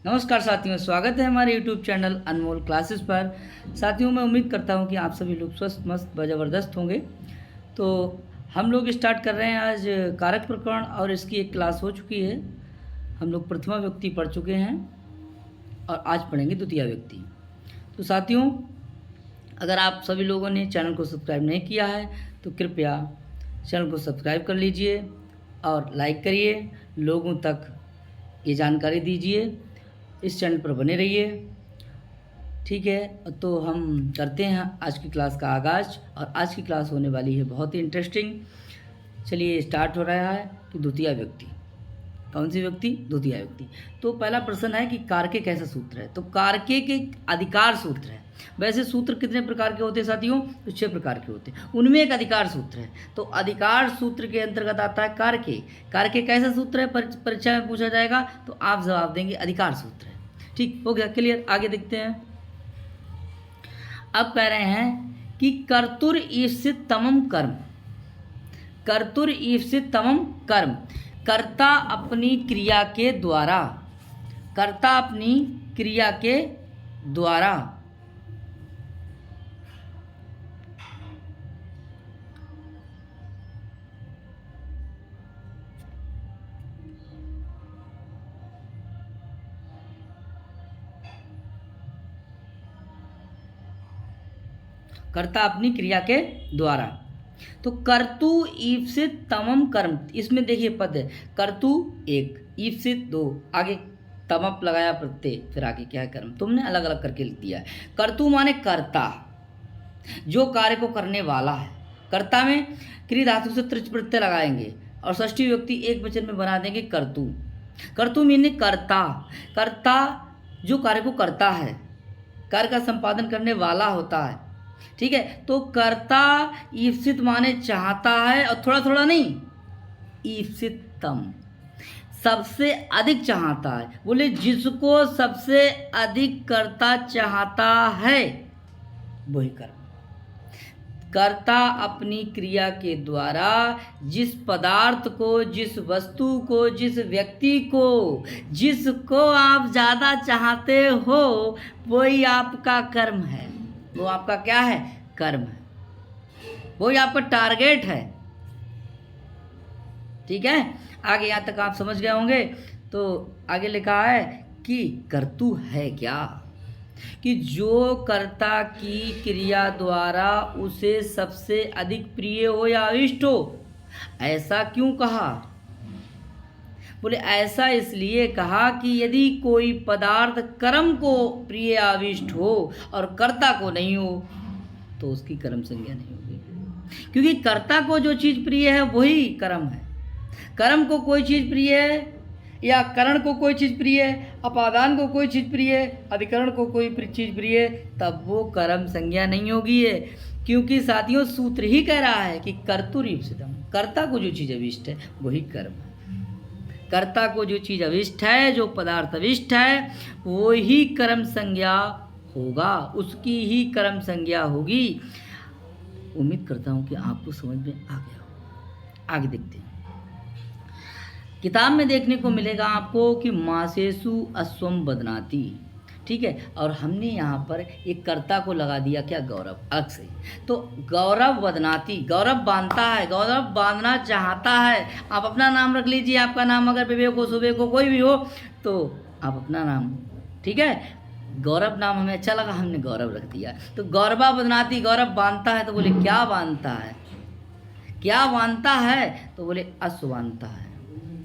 नमस्कार साथियों, स्वागत है हमारे YouTube चैनल अनमोल क्लासेस पर। साथियों, मैं उम्मीद करता हूं कि आप सभी लोग स्वस्थ मस्त व ज़बरदस्त होंगे। तो हम लोग स्टार्ट कर रहे हैं आज कारक प्रकरण और इसकी एक क्लास हो चुकी है। हम लोग प्रथमा व्यक्ति पढ़ चुके हैं और आज पढ़ेंगे द्वितीय व्यक्ति। तो साथियों, अगर आप सभी लोगों ने चैनल को सब्सक्राइब नहीं किया है तो कृपया चैनल को सब्सक्राइब कर लीजिए और लाइक करिए, लोगों तक ये जानकारी दीजिए, इस चैनल पर बने रहिए। ठीक है, तो हम करते हैं आज की क्लास का आगाज़ और आज की क्लास होने वाली है बहुत ही इंटरेस्टिंग। चलिए, स्टार्ट हो रहा है कि द्वितीय व्यक्ति। कौन सी व्यक्ति? द्वितीय व्यक्ति। तो पहला प्रश्न है कि कारके कैसा सूत्र है। तो कारके के अधिकार सूत्र है। वैसे सूत्र कितने प्रकार के होते हैं साथियों? तो 6 प्रकार के होते हैं, उनमें एक अधिकार सूत्र है। तो अधिकार सूत्र के अंतर्गत आता है कारके। कारके कैसा सूत्र है परीक्षा में पूछा जाएगा तो आप जवाब देंगे अधिकार सूत्र है। ठीक हो गया, क्लियर। आगे देखते हैं। अब कह रहे हैं कि कर्तुर ईप्सित तमम कर्म। कर्तुर ईप्सित तमम कर्म, कर्ता अपनी क्रिया के द्वारा, कर्ता अपनी क्रिया के द्वारा कर्ता अपनी क्रिया के द्वारा। तो कर्तु ईप्सित तमम कर्म, इसमें देखिए पद है कर्तु एक, ईप्सित दो, आगे तमप लगाया प्रत्यय, फिर आगे क्या है कर्म। तुमने अलग अलग करके लिख दिया है। कर्तु माने कर्ता, जो कार्य को करने वाला है। कर्ता में क्रिया धातु से तृच प्रत्यय लगाएंगे और षष्ठी व्यक्ति एक वचन में बना देंगे कर्तु। कर्तु मीने कर्ता, कर्ता जो कार्य को करता है, कार्य का संपादन करने वाला होता है। ठीक है, तो कर्ता ईप्सित माने चाहता है, और थोड़ा थोड़ा नहीं, ईप्सितम सबसे अधिक चाहता है। बोले जिसको सबसे अधिक कर्ता चाहता है वही कर्म। कर्ता अपनी क्रिया के द्वारा जिस पदार्थ को, जिस वस्तु को, जिस व्यक्ति को, जिसको आप ज़्यादा चाहते हो वही आपका कर्म है। वो आपका क्या है? कर्म है। वही आपका टारगेट है। ठीक है, आगे यहाँ तक आप समझ गए होंगे। तो आगे लिखा है कि कर्तु है क्या? कि जो कर्ता की क्रिया द्वारा उसे सबसे अधिक प्रिय हो या अविष्ट हो। ऐसा क्यों कहा? बोले ऐसा इसलिए कहा कि यदि कोई पदार्थ कर्म को प्रिय आविष्ट हो और कर्ता को नहीं हो तो उसकी कर्म संज्ञा नहीं होगी। क्योंकि कर्ता को जो चीज़ प्रिय है वही कर्म है। कर्म को कोई चीज़ प्रिय है या करण को कोई चीज़ प्रिय है, अपादान को कोई चीज़ प्रिय है, अधिकरण को कोई चीज़ प्रिय है, तब वो कर्म संज्ञा नहीं होगी है। क्योंकि साथियों सूत्र ही कह रहा है कि कर्तुर ईप्सितम, कर्ता को जो चीज़ अविष्ट है वही कर्म है। कर्ता को जो चीज़ अविष्ट है, जो पदार्थ अविष्ट है वो ही कर्म संज्ञा होगा, उसकी ही कर्म संज्ञा होगी। उम्मीद करता हूँ कि आपको समझ में आ गया हो। आगे देखते हैं। किताब में देखने को मिलेगा आपको कि मासेसु अश्वम बदनाति। ठीक है, और हमने यहाँ पर एक कर्ता को लगा दिया क्या? गौरव, अलग से। तो गौरव बदनाती, गौरव बांधता है, गौरव बांधना चाहता है। आप अपना नाम रख लीजिए, आपका नाम अगर विवेक हो, सुबेक हो, कोई भी हो तो आप अपना नाम, ठीक है, गौरव नाम हमें अच्छा लगा, हमने गौरव रख दिया। तो गौरवा बदनाती, गौरव बांधता है। तो बोले क्या बांधता है? क्या बांधता है? तो बोले अश्व बांधता है।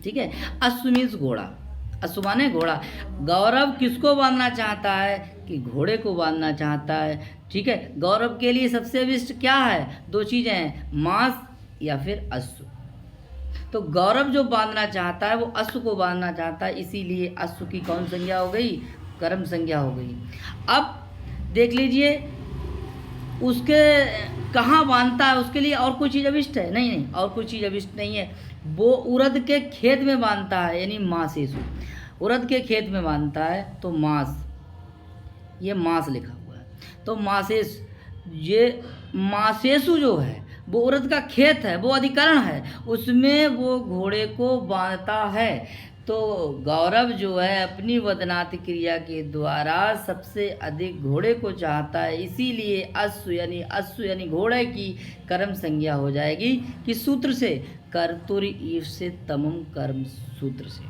ठीक है, अश्व मीन्स घोड़ा, अश्व माने घोड़ा। गौरव किसको बांधना चाहता है? कि घोड़े को बांधना चाहता है। ठीक है, गौरव के लिए सबसे अभिष्ट क्या है? 2 चीज़ें हैं, मांस या फिर अश्व। तो गौरव जो बांधना चाहता है वो अश्व को बांधना चाहता है, इसीलिए अश्व की कौन संज्ञा हो गई? कर्म संज्ञा हो गई। अब देख लीजिए उसके कहाँ बांधता है, उसके लिए और कोई चीज़ अभिष्ट है? नहीं नहीं, और कोई चीज़ अभिष्ट नहीं है। वो उड़द के खेत में बांधता है, यानी मासेसु, उड़द के खेत में बांधता है। तो मास, ये मास लिखा हुआ है। तो मासेस, ये मासेसु जो है वो उड़द का खेत है, वो अधिकरण है, उसमें वो घोड़े को बांधता है। तो गौरव जो है अपनी वदनाति क्रिया के द्वारा सबसे अधिक घोड़े को चाहता है, इसीलिए अश्व यानी घोड़े की कर्म संज्ञा हो जाएगी कि सूत्र से, कर्तुरी ईव से, तमम कर्म सूत्र से।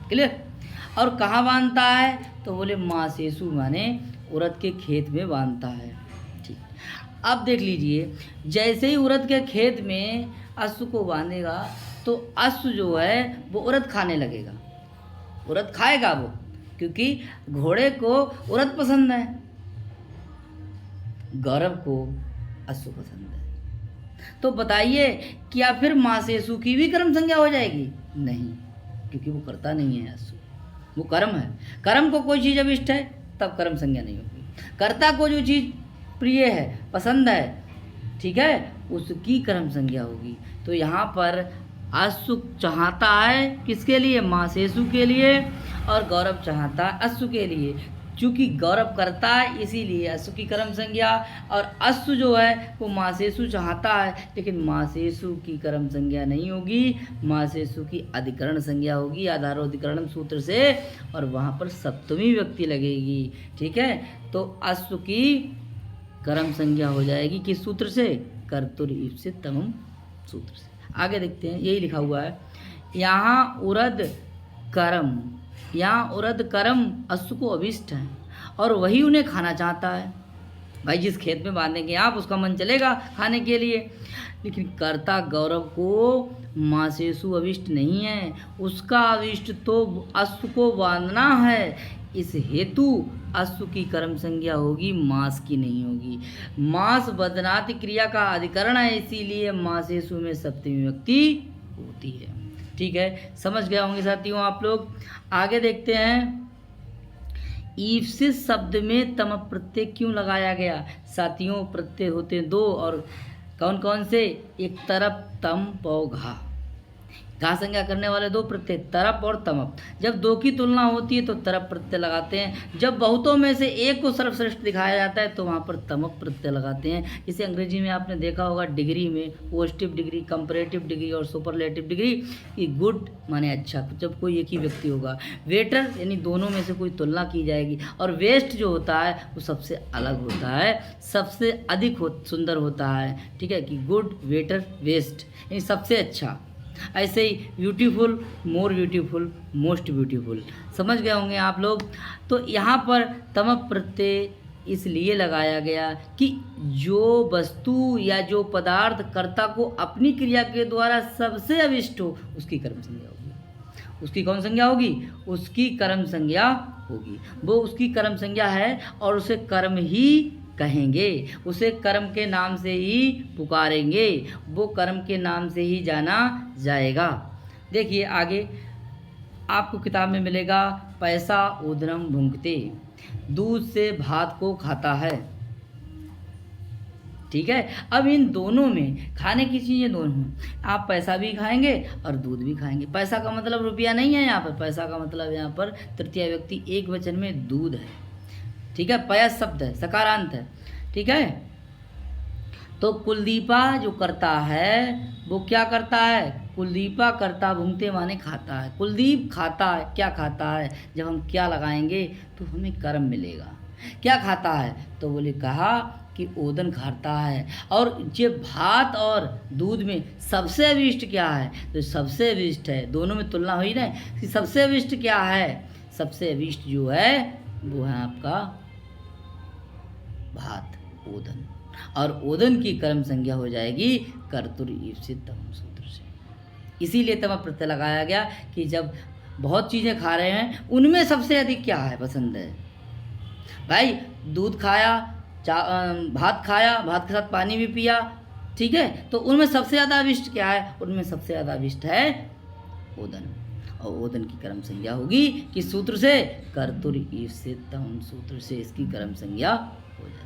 क्लियर। और कहाँ बांधता है तो बोले मासेसु माने उड़द के खेत में बांधता है। ठीक। अब देख लीजिए, जैसे ही उड़द के खेत में अश्व को बांधेगा तो अश्व जो है वो उड़द खाने लगेगा, उड़द खाएगा वो, क्योंकि घोड़े को उड़द पसंद है, गौरव को अश्व पसंद है। तो बताइए क्या फिर मासेसु की भी कर्म संज्ञा हो जाएगी? नहीं, क्योंकि वो करता नहीं है अश्व, वो कर्म है। कर्म को कोई चीज़ अभिष्ट है तब कर्म संज्ञा नहीं होगी। कर्ता को जो चीज़ प्रिय है, पसंद है, ठीक है, उसकी कर्म संज्ञा होगी। तो यहाँ पर अश्व चाहता है किसके लिए? मासेसु के लिए, और गौरव चाहता है अश्व के लिए। चूँकि गौरव करता है इसीलिए अश्व की कर्म संज्ञा, और अश्व जो है वो मासेसु चाहता है, लेकिन मासेसु की कर्म संज्ञा नहीं होगी, मासेसु की अधिकरण संज्ञा होगी आधारोधिकरण सूत्र से, और वहाँ पर सप्तमी व्यक्ति लगेगी। ठीक है, तो अश्व की कर्म संज्ञा हो जाएगी किस सूत्र से? कर्तुर ईव से तमम सूत्र से। आगे देखते हैं, यही लिखा हुआ है यहाँ उरद कर्म, यहाँ उरद कर्म अश्व को अभिष्ट है और वही उन्हें खाना चाहता है। भाई जिस खेत में बांधेंगे आप उसका मन चलेगा खाने के लिए, लेकिन कर्ता गौरव को मासेसु अभिष्ट नहीं है, उसका अभिष्ट तो अश्व को बांधना है। इस हेतु अश्व की कर्म संज्ञा होगी, मास की नहीं होगी। मास बदनाति क्रिया का अधिकरण है, इसीलिए मासेसु में सप्तमी व्यक्ति होती है। ठीक है, समझ गए होंगे साथियों आप लोग। आगे देखते हैं, ईप्सिस शब्द में तम प्रत्यय क्यों लगाया गया? साथियों प्रत्यय होते हैं दो, और कौन कौन से? एक तरप तम पौ घा, घा संज्ञा करने वाले दो प्रत्यय तरप और तमप। जब दो की तुलना होती है तो तरप प्रत्यय लगाते हैं, जब बहुतों में से एक को सर्वश्रेष्ठ दिखाया जाता है तो वहाँ पर तमप प्रत्यय लगाते हैं। इसे अंग्रेजी में आपने देखा होगा डिग्री में, पॉजिटिव डिग्री, कंपैरेटिव डिग्री और सुपरलेटिव डिग्री। ये गुड माने अच्छा, जब कोई एक ही व्यक्ति होगा। वेटर यानी दोनों में से कोई तुलना की जाएगी, और वेस्ट जो होता है वो सबसे अलग होता है, सबसे अधिक सुंदर होता है। ठीक है, कि गुड, वेटर, वेस्ट यानी सबसे अच्छा। ऐसे ही beautiful, more beautiful, most beautiful. समझ गए होंगे आप लोग। तो यहाँ पर तम प्रत्यय इसलिए लगाया गया कि जो वस्तु या जो पदार्थ कर्ता को अपनी क्रिया के द्वारा सबसे अभिष्ट हो उसकी कर्म संज्ञा होगी। उसकी कौन संज्ञा होगी? उसकी कर्म संज्ञा होगी। वो उसकी कर्म संज्ञा है और उसे कर्म ही कहेंगे, उसे कर्म के नाम से ही पुकारेंगे, वो कर्म के नाम से ही जाना जाएगा। देखिए आगे आपको किताब में मिलेगा, पैसा उदरम भुंगते, दूध से भात को खाता है। ठीक है, अब इन दोनों में खाने की चीज़ें दोनों हैं, आप पैसा भी खाएंगे और दूध भी खाएंगे। पैसा का मतलब रुपया नहीं है यहाँ पर, पैसा का मतलब यहाँ पर तृतीय व्यक्ति एक वचन में दूध है। ठीक है, पयस शब्द है, सकारांत है। ठीक है, तो कुलदीपा जो करता है वो क्या करता है? कुलदीपा करता भूंगते माने खाता है। कुलदीप खाता है, क्या खाता है? जब हम क्या लगाएंगे तो हमें कर्म मिलेगा। क्या खाता है? तो बोले कहा कि ओदन खाता है। और ये भात और दूध में सबसे अभिष्ट क्या है? तो सबसे अभिष्ट है, दोनों में तुलना हुई ना कि सबसे अभिष्ट क्या है? सबसे अभिष्ट जो है वो है आपका भात, ओदन, और ओदन की कर्म संज्ञा हो जाएगी कर्तुर ईव से तम सूत्र से। इसीलिए तम प्रत्यय लगाया गया कि जब बहुत चीज़ें खा रहे हैं उनमें सबसे अधिक क्या है? पसंद है। भाई दूध खाया, भात खाया, भात के साथ पानी भी पिया, ठीक है, तो उनमें सबसे ज़्यादा अभिष्ट क्या है? उनमें सबसे ज़्यादा अभिष्ट है ओदन, और ओदन की कर्म संज्ञा होगी किस सूत्र से? कर्तुर ईव से तम सूत्र से इसकी कर्म संज्ञा हो जाएगी।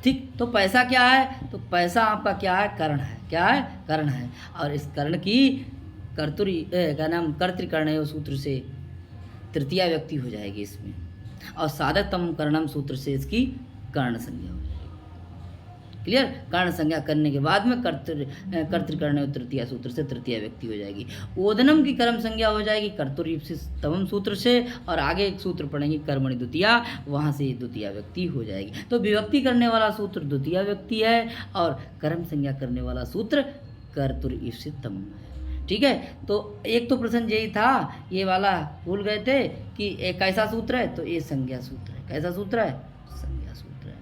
ठीक, तो पैसा क्या है? तो पैसा आपका क्या है? कर्ण है। क्या है? कर्ण है, और इस कर्ण की कर्तुर का नाम कर्तृकर्ण है, उस सूत्र से तृतीया व्यक्ति हो जाएगी इसमें, और साधकतम कर्णम सूत्र से इसकी कर्ण संज्ञा हो जाएगी। क्लियर। कारण संज्ञा करने के बाद में कर्तृकर्णयो तृतीया सूत्र से तृतीया व्यक्ति हो जाएगी। ओदनम की कर्म संज्ञा हो जाएगी कर्तुरीप्सितमम सूत्र से, और आगे एक सूत्र पढ़ेंगे कर्मणि द्वितीया, वहाँ से द्वितीया व्यक्ति हो जाएगी। तो विभक्ति करने वाला सूत्र द्वितीया व्यक्ति है और कर्म संज्ञा करने वाला सूत्र कर्तुरीप्सितम है। ठीक है, तो एक तो प्रश्न यही था, ये वाला भूल गए थे कि एक कैसा सूत्र है, तो ये संज्ञा सूत्र है। कैसा सूत्र है? संज्ञा सूत्र है।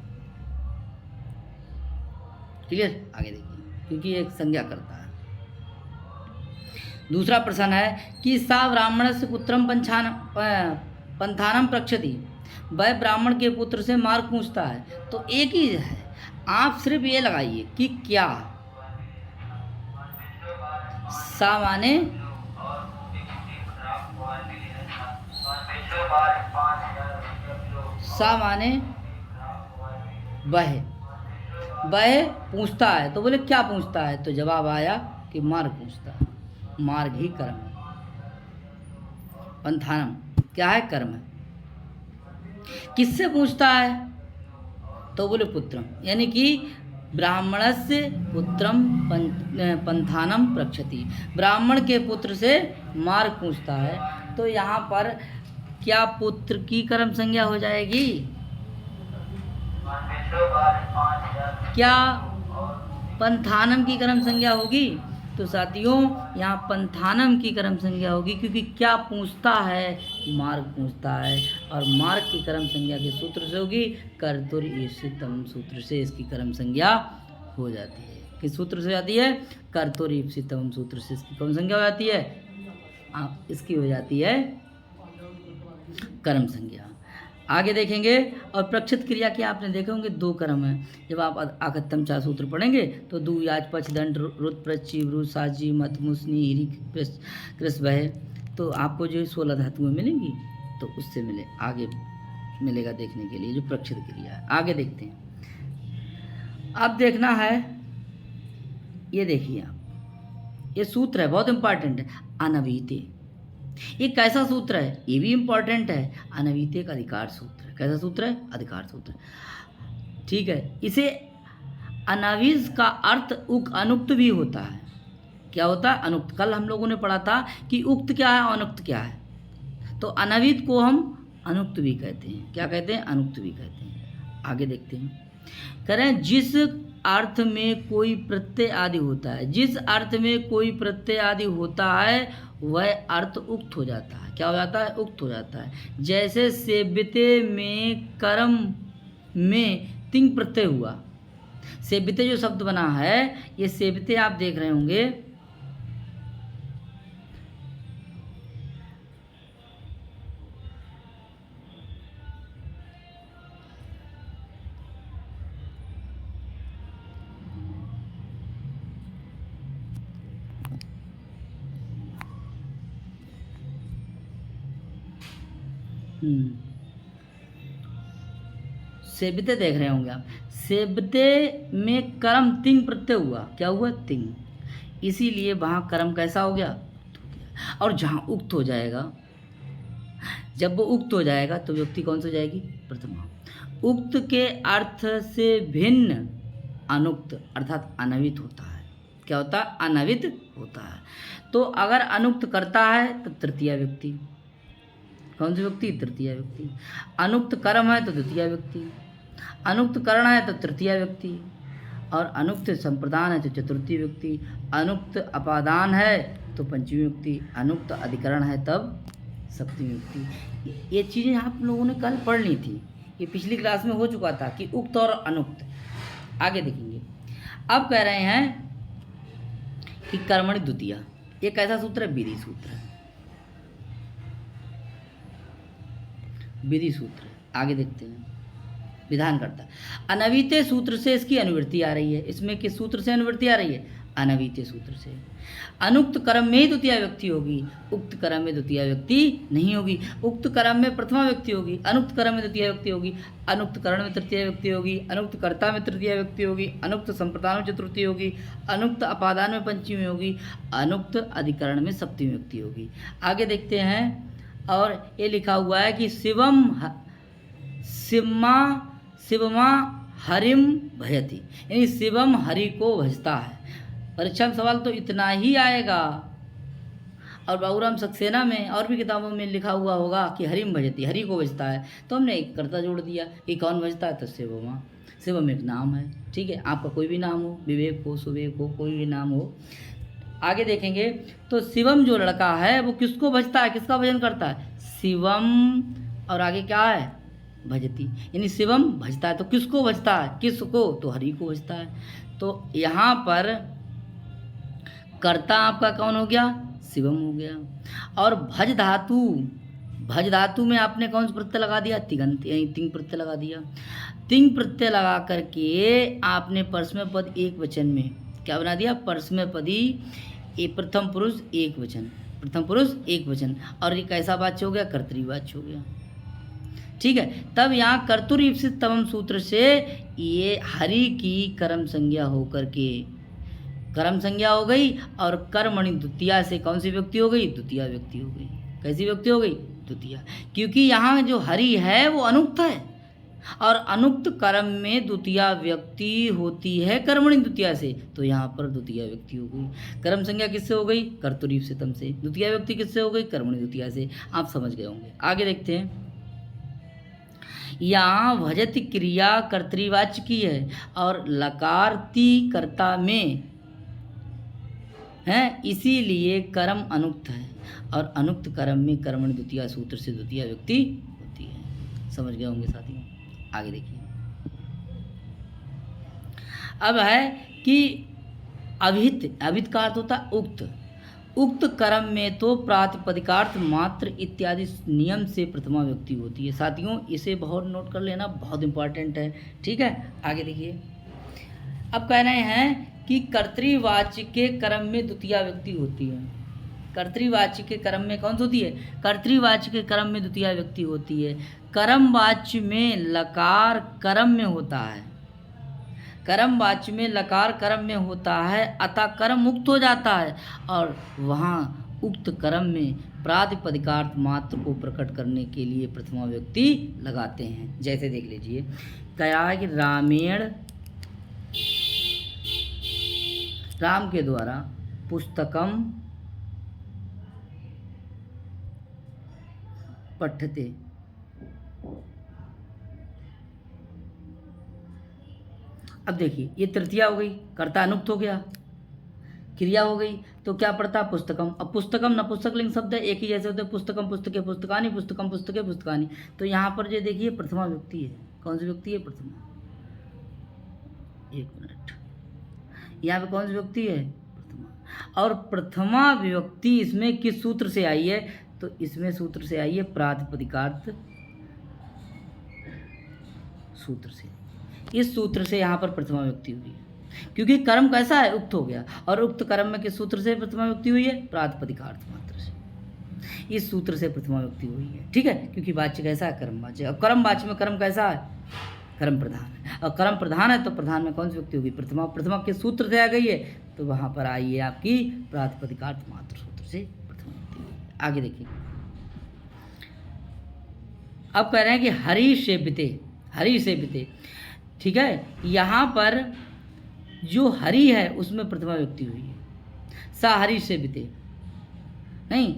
क्लियर। आगे देखिए, क्योंकि एक संज्ञा करता है। दूसरा प्रश्न है कि सा ब्राह्मण से पुत्रम पंथानम प्रक्षति, वह ब्राह्मण के पुत्र से मार्ग पूछता है। तो एक ही है, आप सिर्फ ये लगाइए कि क्या। सा माने वह पूछता है, तो बोले क्या पूछता है, तो जवाब आया कि मार्ग पूछता है। मार्ग ही कर्म है। पंथानम क्या है? कर्म है। किससे पूछता है, तो बोले पुत्रम, यानी कि ब्राह्मणस्य पुत्रम पंथानम प्रक्षति, ब्राह्मण के पुत्र से मार्ग पूछता है। तो यहाँ पर क्या पुत्र की कर्म संज्ञा हो जाएगी? क्या पंथानम की कर्म संज्ञा होगी? तो साथियों यहाँ पंथानम की कर्म संज्ञा होगी, क्योंकि क्या पूछता है? मार्ग पूछता है, और मार्ग की कर्म संज्ञा के सूत्र से होगी कर्तुरीप्सितम सूत्र से इसकी कर्म संज्ञा हो जाती है। किस सूत्र से जाती है? कर्तुरीप्सितम सूत्र से इसकी कर्म संज्ञा हो जाती है। इसकी हो जाती है कर्म संज्ञा। आगे देखेंगे, और प्रक्षित क्रिया के आपने देखे होंगे दो कर्म है। जब आप आगतम चार सूत्र पढ़ेंगे तो दू याज पक्ष दंड रुत प्रचि वृ साजी मत मुसनी हिरी कृष वह, तो आपको जो 16 धातुएं मिलेंगी तो उससे आगे मिलेगा देखने के लिए जो प्रक्षित क्रिया है। आगे देखते हैं। अब देखना है, ये देखिए आप, ये सूत्र है बहुत इंपॉर्टेंट है, अनवीते। ये कैसा सूत्र है? ये भी इंपॉर्टेंट है। अनवीते का अधिकार सूत्र है। कैसा सूत्र है? अधिकार सूत्र। ठीक है, इसे अनवीज का अर्थ अनुक्त भी होता है। क्या होता है? अनुक्त। कल हम लोगों ने पढ़ा था कि उक्त क्या है, अनुक्त क्या है। तो अनवीत को हम अनुक्त भी कहते हैं। क्या कहते हैं? अनुक्त भी कहते हैं। आगे देखते हैं। करें, जिस अर्थ में कोई प्रत्यय आदि होता है, जिस अर्थ में कोई प्रत्यय आदि होता है वह अर्थ उक्त हो जाता है। क्या हो जाता है? उक्त हो जाता है। जैसे सेव्यते में कर्म में तिंग प्रत्यय हुआ। सेव्यते जो शब्द बना है, ये सेव्यते आप देख रहे होंगे, सेब्यते देख रहे होंगे आप। सेब्यते में कर्म तिंग प्रत्यय हुआ। क्या हुआ? तिंग। इसीलिए वहाँ कर्म कैसा हो गया? और जहाँ उक्त हो जाएगा, जब वो उक्त हो जाएगा तो व्यक्ति कौन सी हो जाएगी? प्रथमा। उक्त के अर्थ से भिन्न अनुक्त अर्थात अनवित होता है। क्या होता है? अनवित होता है। तो अगर अनुक्त करता है तो तृतीया व्यक्ति। कौन सी व्यक्ति? तृतीया व्यक्ति। अनुक्त कर्म है तो द्वितीय व्यक्ति, अनुक्त करण है तो तृतीय व्यक्ति, और अनुक्त संप्रदान है तो चतुर्थी व्यक्ति, अनुक्त अपादान है तो पंचमी व्यक्ति, अनुक्त अधिकरण है तब सप्तमी व्यक्ति। ये चीज़ें आप लोगों ने कल पढ़ ली थी, ये पिछली क्लास में हो चुका था कि उक्त और अनुक्त। आगे देखेंगे। अब कह रहे हैं कि कर्मणि द्वितीया, ये कैसा सूत्र है? विधि सूत्र है। विधि सूत्र। आगे देखते हैं। विधान करता है अनवीते सूत्र से इसकी अनुवृत्ति आ रही है। इसमें किस सूत्र से अनुवृत्ति आ रही है? अनवीते सूत्र से। अनुक्त कर्म में द्वितीय व्यक्ति होगी, उक्त कर्म में द्वितीय व्यक्ति नहीं होगी। उक्त कर्म में प्रथमा व्यक्ति होगी, अनुक्त कर्म में द्वितीय व्यक्ति होगी, अनुक्त करण में तृतीय व्यक्ति होगी, अनुक्त कर्ता में तृतीय व्यक्ति होगी, अनुक्त संप्रदान में चतुर्थी होगी, अनुक्त अपादान में पंचमी होगी, अनुक्त अधिकरण में सप्तमी व्यक्ति होगी। आगे देखते हैं, और ये लिखा हुआ है कि शिवमा हरिम भजति, यानी शिवम हरि को भजता है। परीक्षा में सवाल तो इतना ही आएगा। और बाबूराम सक्सेना में और भी किताबों में लिखा हुआ होगा कि हरिम भजति, हरि को भजता है, तो हमने एक कर्ता जोड़ दिया कि कौन भजता है, तो शिवम। शिवम एक नाम है, ठीक है, आपका कोई भी नाम हो, विवेक हो, सुवेक हो, कोई भी नाम हो। आगे देखेंगे तो शिवम जो लड़का है वो किसको भजता है, किसका भजन करता है, शिवम, और आगे क्या है, भजती, यानी शिवम भजता है तो किसको भजता है, किसको, तो हरि को भजता है। तो यहाँ पर कर्ता आपका कौन हो गया, शिवम हो गया। और भज धातु, भज धातु में आपने कौन सा प्रत्यय लगा दिया, तिगंत, यानी तिंग प्रत्यय लगा दिया। तिंग प्रत्यय लगा करके आपने परस्मय पद एक वचन में क्या बना दिया, परस्मय पदी प्रथम पुरुष एक वचन, प्रथम पुरुष एक वचन, और ये कैसा वाच्य हो गया, कर्तृवाच्य हो गया, ठीक है। तब यहाँ कर्तुरीप्सित तमम सूत्र से ये हरि की कर्म संज्ञा होकर के कर्म संज्ञा हो गई, और कर्मणि द्वितीया से कौन सी व्यक्ति हो गई, द्वितीया व्यक्ति हो गई। कैसी व्यक्ति हो गई, द्वितीया, क्योंकि यहाँ जो हरि है वो अनुक्त है, और अनुक्त कर्म में द्वितीया व्यक्ति होती है कर्मणि द्वितीया से, तो यहाँ पर द्वितीया व्यक्ति हो गई। कर्म संज्ञा किससे हो गई, कर्तुरीप्सितम से। द्वितीया व्यक्ति किससे हो गई, कर्मणि द्वितीया से। आप समझ गए होंगे। आगे देखते हैं, यहाँ भजति क्रिया कर्तृवाच्य की है, और लकार ती कर्ता में है, इसीलिए कर्म अनुक्त है, और अनुक्त कर्म में कर्मणि द्वितीया सूत्र से द्वितीया व्यक्ति होती है। समझ गए होंगे साथियों। आगे देखिए, अब है कि अभित, अभित का अर्थ होता है उक्त। उक्त कर्म में तो प्रातिपदिकार्थ मात्र इत्यादि नियम से प्रथमा व्यक्ति होती है। साथियों इसे बहुत नोट कर लेना, बहुत इंपॉर्टेंट है, ठीक है। आगे देखिए, अब कह रहे हैं कि कर्तृवाच्य के कर्म में द्वितीया व्यक्ति होती है। कर्तृवाच्य के कर्म में कौन सी होती है, कर्तृवाच्य के कर्म में द्वितीया व्यक्ति होती है। कर्मवाच्य में लकार कर्म में होता है, कर्मवाच्य में लकार कर्म में होता है, अतः कर्म मुक्त हो जाता है, और वहाँ उक्त कर्म में प्रातिपदिकार्थ मात्र को प्रकट करने के लिए प्रथमा व्यक्ति लगाते हैं। जैसे देख लीजिए, क्या है कि रामेण, राम के द्वारा पुस्तकम पठते, अब देखिए ये तृतीया हो गई, कर्ता अनुक्त हो गया, क्रिया हो गई, तो क्या पड़ता, पुस्तकम। अब पुस्तकम नपुंसकलिंग शब्द है, एक ही जैसे होते हैं, पुस्तकम पुस्तके पुस्तकानि, पुस्तकम पुस्तके पुस्तकानि। तो यहाँ पर जो देखिए प्रथमा व्यक्ति है, कौन सी व्यक्ति है, प्रथमा। एक मिनट, यहाँ पे कौन सी व्यक्ति है, प्रथमा। और प्रथमा विभक्ति इसमें किस सूत्र से आई है, तो इसमें सूत्र से आई है प्रातिपदिकार्थ सूत्र से। इस सूत्र से यहाँ पर प्रथमा व्यक्ति हुई है, क्योंकि कर्म कैसा है, उक्त हो गया, और उक्त कर्म में किस सूत्र से प्रथमा व्यक्ति हुई है, प्रातिपदिकार्थ मात्र से। इस सूत्र से प्रथमा व्यक्ति हुई है, ठीक है, क्योंकि वाच्य कैसा है, कर्मवाच्य। और कर्मवाच्य में कर्म कैसा है, कर्म प्रधान है, और कर्म प्रधान है तो प्रधान में कौन सी व्यक्ति होगी, प्रथमा। प्रथमा किस सूत्र से आ गई है, तो वहाँ पर आई है आपकी प्रातिपदिकार्थ मात्र सूत्र से प्रथमा व्यक्ति हुई है। आगे देखिए, अब कह रहे हैं कि हरि सेव्यते, हरि सेव्यते, ठीक है। यहाँ पर जो हरि है उसमें प्रथमा व्यक्ति हुई है, सा हरि सेव्यते, नहीं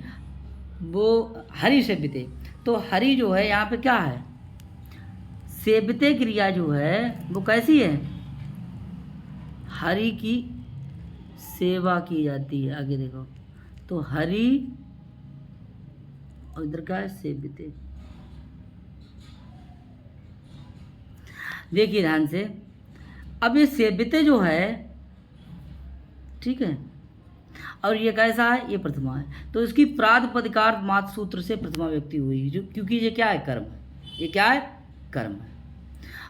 वो हरि सेव्यते। तो हरि जो है यहाँ पे क्या है, सेव्यते क्रिया जो है वो कैसी है, हरि की सेवा की जाती है। आगे देखो, तो हरि, और इधर क्या है, सेव्यते। देखिए ध्यान से, अब ये सेव्यते जो है, ठीक है, और ये कैसा है, ये प्रथमा है, तो इसकी प्रातिपदिकार्थ मात्र सूत्र से प्रथमा व्यक्ति हुई, जो क्योंकि ये क्या है, कर्म है, ये क्या है, कर्म है।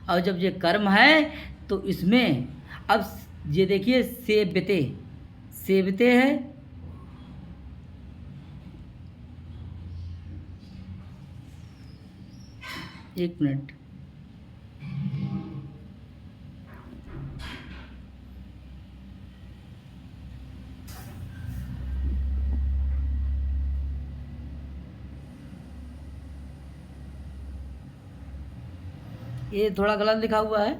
और जब ये कर्म है तो इसमें अब ये देखिए सेव्यते, सेव्यते है, एक मिनट, ये थोड़ा गलत लिखा हुआ है,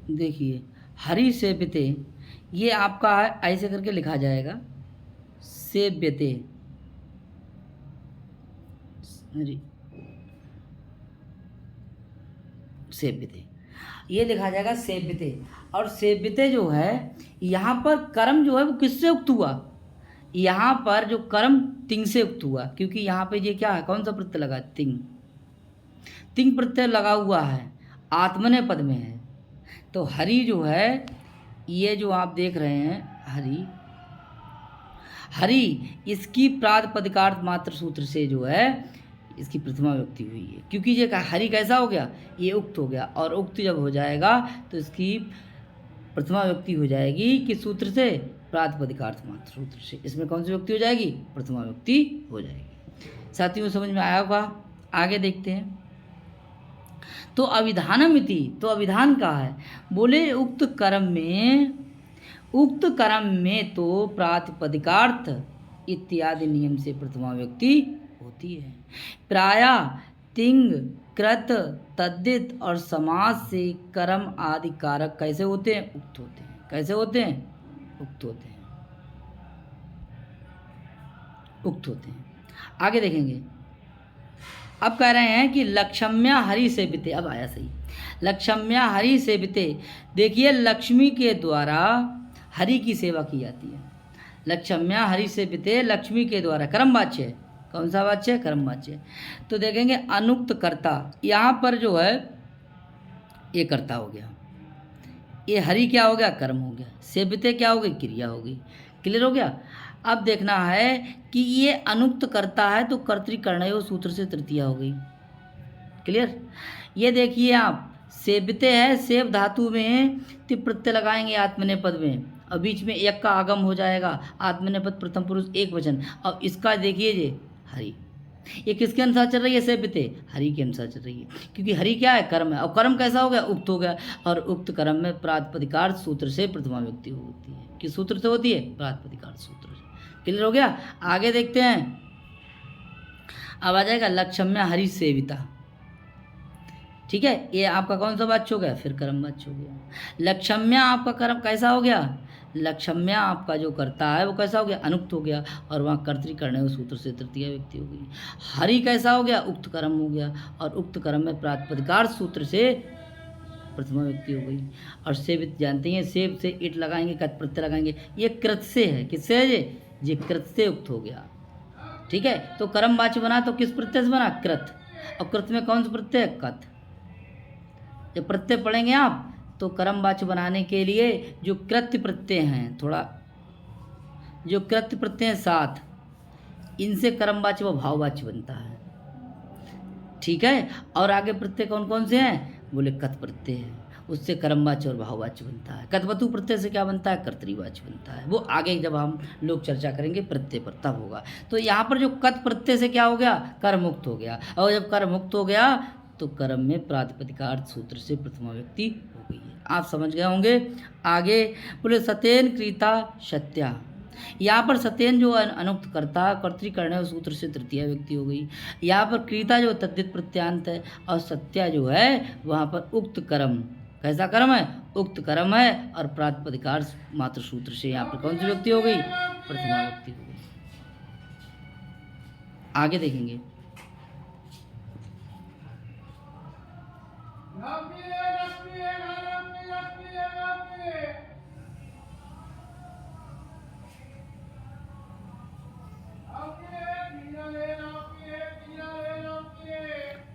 देखिए हरि सेव्यते, ये आपका है, ऐसे करके लिखा जाएगा सेव्यते, हरि सेव्यते, ये लिखा जाएगा सेव्यते। और सेव्यते जो है यहाँ पर कर्म जो है वो किससे उक्त हुआ, यहाँ पर जो कर्म तिंग से उक्त हुआ, क्योंकि यहाँ पे ये क्या है, कौन सा प्रत्यय लगा, तिंग, तिंग प्रत्यय लगा हुआ है, आत्मने पद में है। तो हरि जो है, ये जो आप देख रहे हैं हरि, हरि इसकी प्रातिपदिकार्थ मात्र सूत्र से जो है इसकी प्रथमा व्यक्ति हुई है, क्योंकि ये हरि कैसा हो गया, ये उक्त हो गया, और उक्त जब हो जाएगा तो इसकी प्रथमा व्यक्ति हो जाएगी किस सूत्र से, प्रातिपदिकार्थ मात्र सूत्र से। इसमें कौन सी व्यक्ति हो जाएगी, प्रथमा व्यक्ति हो जाएगी। साथियों समझ में आया होगा, आगे देखते हैं। तो अविधानमिति, तो अविधान का है, बोले उक्त कर्म में तो प्रातिपदिकार्थ इत्यादि नियम से प्रथमा व्यक्ति होती है। प्रायः तिंग, कृत, तद्धित और समास से कर्म आदि कारक कैसे होते हैं, उक्त होते हैं। कैसे होते हैं, उक्त होते हैं, उक्त होते हैं। आगे देखेंगे। अब कह रहे हैं कि लक्ष्म्या हरि सेविते, अब आया सही, लक्ष्म्या हरि सेविते। देखिए लक्ष्मी के द्वारा हरि की सेवा की जाती है। लक्ष्म्या हरि सेविते, लक्ष्मी के द्वारा, कर्मवाच्य है, कौन सा वाच्य है, कर्मवाच्य। तो देखेंगे अनुक्त कर्ता, यहाँ पर जो है ये कर्ता हो गया, ये हरि क्या हो गया, कर्म हो गया, सेविते क्या हो गई, क्रिया हो गई। क्लियर हो गया। अब देखना है कि ये अनुक्त करता है तो कर्तृकर्णयो सूत्र से तृतीया हो गई। क्लियर। ये देखिए आप, सेवते है, सेव धातु में तिप प्रत्यय लगाएंगे आत्मनेपद में, और बीच में एक का आगम हो जाएगा, आत्मनेपद प्रथम पुरुष एक वचन। अब इसका देखिए ये हरि, ये किसके अनुसार चल रही है, सेवते, हरि के अनुसार चल रही है, क्योंकि हरि क्या है, कर्म है, और कर्म कैसा हो गया, उक्त हो गया, और उक्त कर्म में प्रातिपदिकार्थ सूत्र से प्रथमा व्यक्ति होती है। किस सूत्र से होती है, प्रातिपदिकार्थ सूत्र से। क्लियर हो गया। आगे देखते हैं। अब आ जाएगा लक्ष्म्या हरि सेविता। ठीक है, ये आपका कौन सा वाच्य हो गया, फिर कर्म वाच्य हो गया। लक्ष्म्या आपका कर्म कैसा हो गया, लक्ष्म्या आपका जो करता है वो कैसा हो गया, अनुक्त हो गया, और वहाँ कर्तृकर्णयो सूत्र से तृतीय व्यक्ति हो गई। हरि कैसा हो गया, उक्त कर्म हो गया, और उक्त कर्म में प्रातिपदिकार्थ सूत्र से प्रथमा व्यक्ति हो गई। और सेवित जानते हैं, सेव से इट लगाएंगे, कत प्रत्यय लगाएंगे, ये कृत से है, किससे है ये कृत से उक्त हो गया। ठीक है, तो कर्म वाच्य बना तो किस प्रत्यय से बना, कृत, और कृत में कौन सा प्रत्यय, कत। जब प्रत्यय पढ़ेंगे आप तो कर्म वाच्य बनाने के लिए जो कृत्य प्रत्यय हैं, थोड़ा जो कृत्य प्रत्यय हैं 7, इनसे कर्म वाच्य व भाववाच्य बनता है। ठीक है, और आगे प्रत्यय कौन कौन से हैं, बोले कत प्रत्यय है, उससे कर्मवाच्य और भाववाच्य बनता है। कतवतु प्रत्यय से क्या बनता है, कर्तृवाच्य बनता है। वो आगे जब हम लोग चर्चा करेंगे प्रत्यय पर तब होगा। तो यहाँ पर जो कत प्रत्यय से क्या हो गया, कर्मुक्त हो गया, और जब कर्मुक्त हो गया तो कर्म में प्रातिपदिकार्थ सूत्र से प्रथमा व्यक्ति हो गई है। आप समझ गए होंगे। आगे बोले सतेन क्रीता सत्या, यहाँ पर सतेन जो अनुक्त करता कर्तृकर्णय सूत्र से तृतीय व्यक्ति हो गई। यहाँ पर क्रीता जो तद्धित प्रत्यांत है, और सत्या जो है वहाँ पर उक्त कर्म, कैसा कर्म है, उक्त कर्म है, और प्रातिपदिकार्थ मात्र सूत्र से यहाँ पर कौन सी व्यक्ति हो गई, प्रथमा व्यक्ति हो गई। आगे देखेंगे।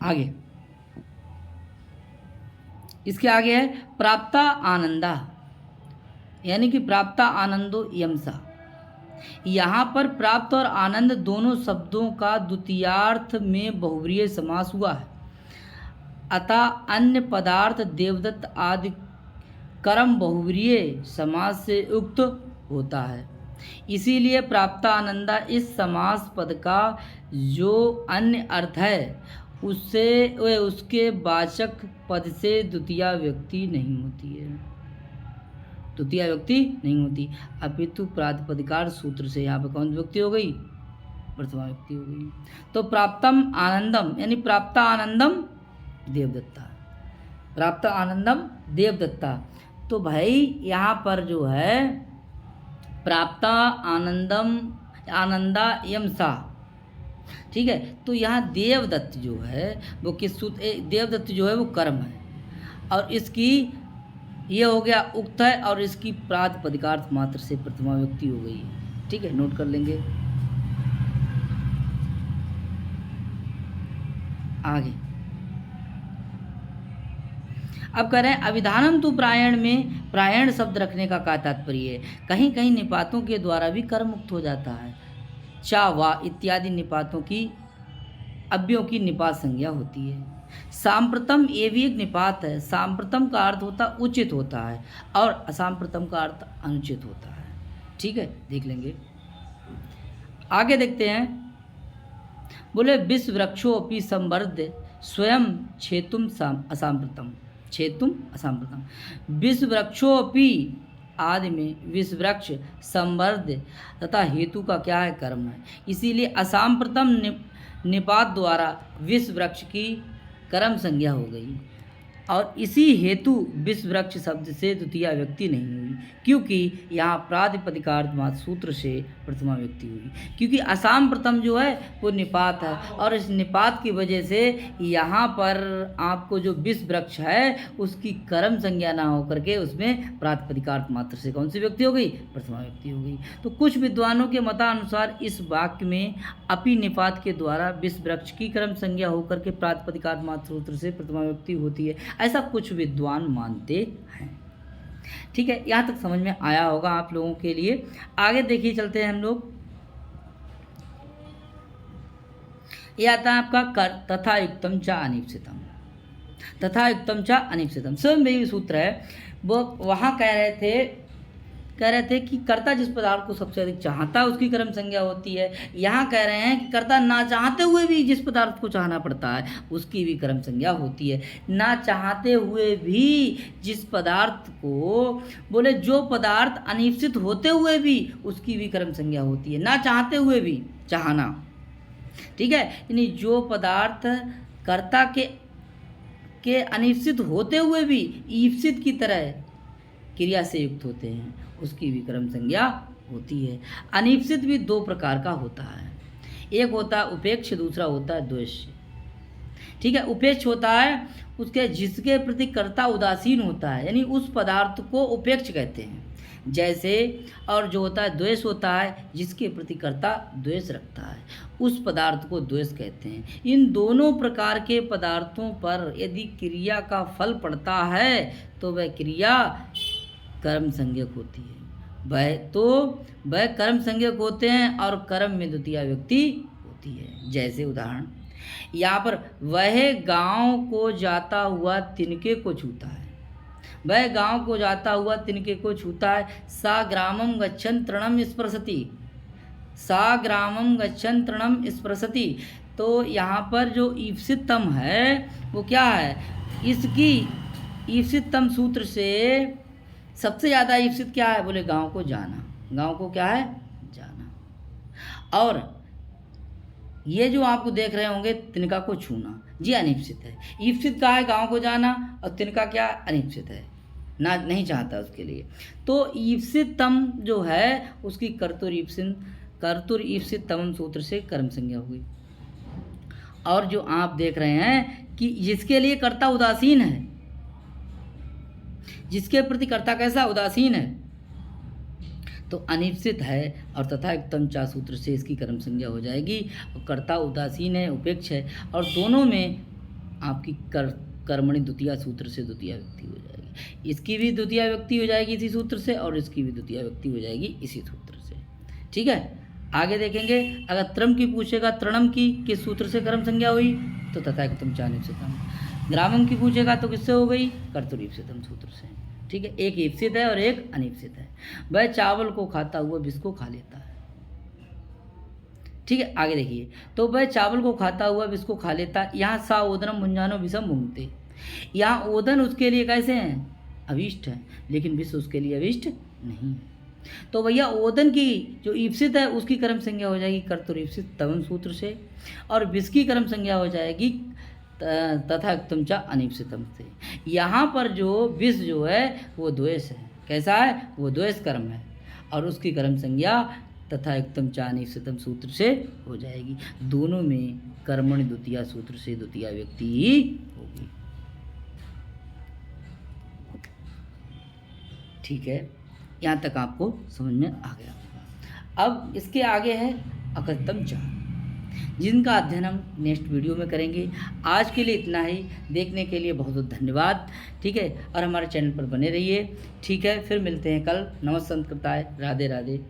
आगे इसके आगे है प्राप्ता आनंदा, यानी कि प्राप्ता आनंदो यमसा। यहाँ पर प्राप्त और आनंद दोनों शब्दों का द्वितीयार्थ में बहुव्रीहि समास हुआ है, अतः अन्य पदार्थ देवदत्त आदि कर्म बहुव्रीहि समास से युक्त होता है। इसीलिए प्राप्ता आनंदा इस समास पद का जो अन्य अर्थ है उससे उसके वाचक पद से द्वितीया व्यक्ति नहीं होती है, द्वितीया व्यक्ति नहीं होती, अपितु प्रातिपदिकार्थ सूत्र से यहाँ पे कौन सी व्यक्ति हो गई, प्रथमा व्यक्ति हो गई। तो प्राप्तम आनंदम, यानी प्राप्ता आनंदम देवदत्ता, प्राप्त आनंदम देवदत्ता। तो भाई यहाँ पर जो है प्राप्त आनंदम आनंदा यम सा, ठीक है। तो यहाँ देवदत्त जो है वो किस सूत्र, देवदत्त जो है वो कर्म है, और इसकी ये हो गया उक्त है, और इसकी प्रातिपदिकार्थ मात्र से प्रथमा व्यक्ति हो गई है, ठीक है, नोट कर लेंगे। आगे अब कह रहे हैं अभिधानम तो प्रायण में प्रायण शब्द रखने का क्या तात्पर्य है। कहीं कहीं निपातों के द्वारा भी कर्म मुक्त हो जाता है। चा वा इत्यादि निपातों की अव्ययों की निपात संज्ञा होती है। सांप्रतम ये भी एक निपात है। सांप्रतम का अर्थ होता उचित होता है, और असांप्रतम का अर्थ अनुचित होता है, ठीक है, देख लेंगे। आगे देखते हैं, बोले विश्व वृक्षो अपि संवर्ध स्वयं छेतुम असांप्रतम, छेतुम असांप्रतम। विश्व वृक्षो अपि आदि में विश्व वृक्ष संवर्ध तथा हेतु का क्या है, कर्म है। इसीलिए असांप्रतम निपात द्वारा विश्व वृक्ष की कर्म संज्ञा हो गई, और इसी हेतु विश्व वृक्ष शब्द से द्वितीय व्यक्ति नहीं हुई, क्योंकि यहाँ प्रातिपदिकार्थ मात्र सूत्र से प्रथमा व्यक्ति हुई, क्योंकि असाम प्रथम जो है वो निपात है, और इस निपात की वजह से यहाँ पर आपको जो विश्व वृक्ष है उसकी कर्म संज्ञा ना होकर के उसमें प्रातिपदिकार्थ मात्र से कौन सी व्यक्ति हो गई, प्रथमा व्यक्ति हो गई। तो कुछ विद्वानों के मतानुसार इस वाक्य में अपि निपात के द्वारा विश्व वृक्ष की कर्म संज्ञा होकर के प्रातिपदिकार्थ मात्र सूत्र से प्रथमा व्यक्ति होती है, ऐसा कुछ विद्वान मानते हैं, ठीक है। यहाँ तक समझ में आया होगा आप लोगों के लिए। आगे देखिए, चलते हैं हम लोग। ये आता है आपका कर तथा युक्तम च अनिप्सितम, तथा युक्तम च अनिप्सितम स्वयं भी सूत्र है। वो वहाँ कह रहे थे कि कर्ता जिस पदार्थ को सबसे अधिक चाहता है उसकी कर्म संज्ञा होती है। यहाँ कह रहे हैं कि कर्ता ना चाहते हुए भी जिस पदार्थ को चाहना पड़ता है उसकी भी कर्म संज्ञा होती है। ना चाहते हुए भी जिस पदार्थ को, बोले जो पदार्थ अनिश्चित होते हुए भी उसकी भी कर्म संज्ञा होती है। ना चाहते हुए भी, चाहना, ठीक है, यानी जो पदार्थ कर्ता के अनिश्चित होते हुए भी ईप्सित की तरह क्रिया से युक्त होते हैं उसकी भी कर्म संज्ञा होती है। अनिश्चित भी दो प्रकार का होता है, एक होता है उपेक्ष, दूसरा होता है द्वेष, ठीक है। उपेक्ष होता है उसके जिसके प्रति कर्ता उदासीन होता है, यानी उस पदार्थ को उपेक्ष कहते हैं जैसे, और जो होता है द्वेष होता है जिसके प्रति कर्ता द्वेष रखता है उस पदार्थ को द्वेष कहते हैं। इन दोनों प्रकार के पदार्थों पर यदि क्रिया का फल पड़ता है तो वह क्रिया कर्म संज्ञक होती है। वह कर्म संज्ञक होते हैं और कर्म में द्वितीय व्यक्ति होती है। जैसे उदाहरण यहाँ पर, वह गांव को जाता हुआ तिनके को छूता है, वह गांव को जाता हुआ तिनके को छूता है। सा ग्रामम गच्छन् तृणम स्पृशति, सा ग्रामम गच्छन् तृणम स्पृशति। तो यहाँ पर जो ईप्सितम है वो क्या है, इसकी ईप्सितम सूत्र से सबसे ज़्यादा ईप्सित क्या है, बोले गांव को जाना। गांव को क्या है, जाना। और ये जो आपको देख रहे होंगे तिनका को छूना, जी अनिप्सित है। ईप्सित का है गांव को जाना, और तिनका क्या अनिप्सित है, ना नहीं चाहता उसके लिए। तो ईप्सितम जो है उसकी कर्तुर ईप्सित तमम सूत्र से कर्म संज्ञा हुई। और जो आप देख रहे हैं कि जिसके लिए कर्ता उदासीन है, जिसके प्रति कर्ता कैसा उदासीन है, तो अनिश्चित है, और तथा एकदम चा सूत्र से इसकी कर्म संज्ञा हो जाएगी। और कर्ता उदासीन है, उपेक्ष है, और दोनों में आपकी कर्मणि द्वितीय सूत्र से द्वितीय व्यक्ति हो जाएगी। इसकी भी द्वितीय व्यक्ति हो जाएगी इसी सूत्र से, और इसकी भी द्वितीय व्यक्ति हो जाएगी इसी सूत्र से, ठीक है। आगे देखेंगे, अगर त्रम की पूछेगा, तृणम की किस सूत्र से कर्म संज्ञा हुई, तो तथा एकदम चा अनिप्सितम। ग्रामम की पूछेगा तो किससे हो गई, कर्तुर ईप्सितम सूत्र से, ठीक है। एक ईप्सित है और एक अनिप्सित है। वह चावल को खाता हुआ विष को खा लेता है, ठीक है। आगे देखिए, तो वह चावल को खाता हुआ विष को खा लेता है। यहाँ सा ओदनम भुंजानो विषम भुंगते, यहाँ ओदन उसके लिए कैसे हैं, अभिष्ट है, लेकिन विष उसके लिए अभिष्ट नहीं है। तो भैया ओदन की जो ईप्सित है उसकी कर्म संज्ञा हो जाएगी कर्तुर ईप्सित तमम सूत्र से, और विष की कर्म संज्ञा हो जाएगी तथा युक्तम च अनिप्सितम से। यहाँ पर जो विष जो है वो द्वेष है। कैसा है? वो द्वेष कर्म है और उसकी कर्म संज्ञा तथा युक्तम च अनिप्सितम सूत्र से हो जाएगी। दोनों में कर्मणि द्वितीया सूत्र से द्वितीया व्यक्ति ही होगी। ठीक है, यहाँ तक आपको समझ में आ गया। अब इसके आगे है अकृतम च, जिनका अध्ययन हम नेक्स्ट वीडियो में करेंगे। आज के लिए इतना ही। देखने के लिए बहुत बहुत धन्यवाद। ठीक है, और हमारे चैनल पर बने रहिए। ठीक है, फिर मिलते हैं कल। नमस्ते, राधे राधे।